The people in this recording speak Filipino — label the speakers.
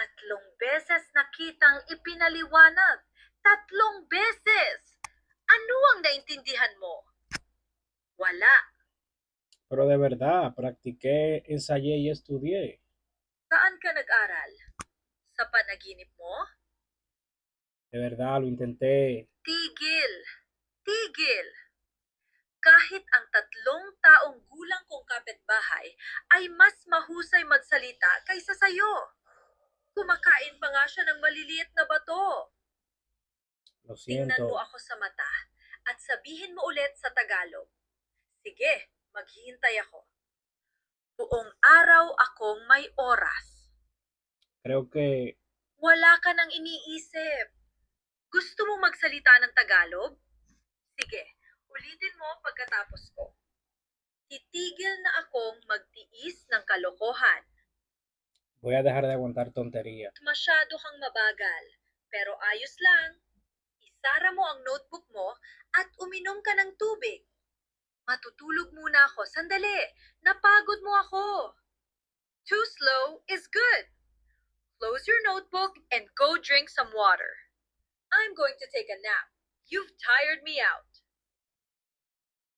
Speaker 1: 3 beses nakitang ipinaliwanag. 3 beses! Ano ang naintindihan mo? Wala.
Speaker 2: Pero de verdad, practiqué, ensayé y estudié.
Speaker 1: Saan ka nag-aral? Sa panaginip mo?
Speaker 2: De verdad, lo intenté.
Speaker 1: Tigil! Tigil! Kahit ang 3 taong gulang kong kapitbahay ay mas mahusay magsalita kaysa sayo. Kumakain pa nga siya ng maliliit na bato.
Speaker 2: Lo
Speaker 1: Tingnan mo
Speaker 2: siento.
Speaker 1: ako sa mata at sabihin mo ulit sa Tagalog. Sige, maghihintay ako. Buong araw akong may oras.
Speaker 2: Creo que
Speaker 1: Wala ka nang iniisip. Gusto mo magsalita ng Tagalog? Sige, ulitin mo pagkatapos ko. Titigil na akong magtiis ng kalokohan.
Speaker 2: voy a dejar de aguantar tonterías.
Speaker 1: Masyado kang mabagal, pero ayos lang. Isara mo ang notebook mo at uminom ka ng tubig. Matutulog muna ako. Sandali, napagod mo ako. Too slow is good. Close your notebook and go drink some water. I'm going to take a nap. You've tired me out.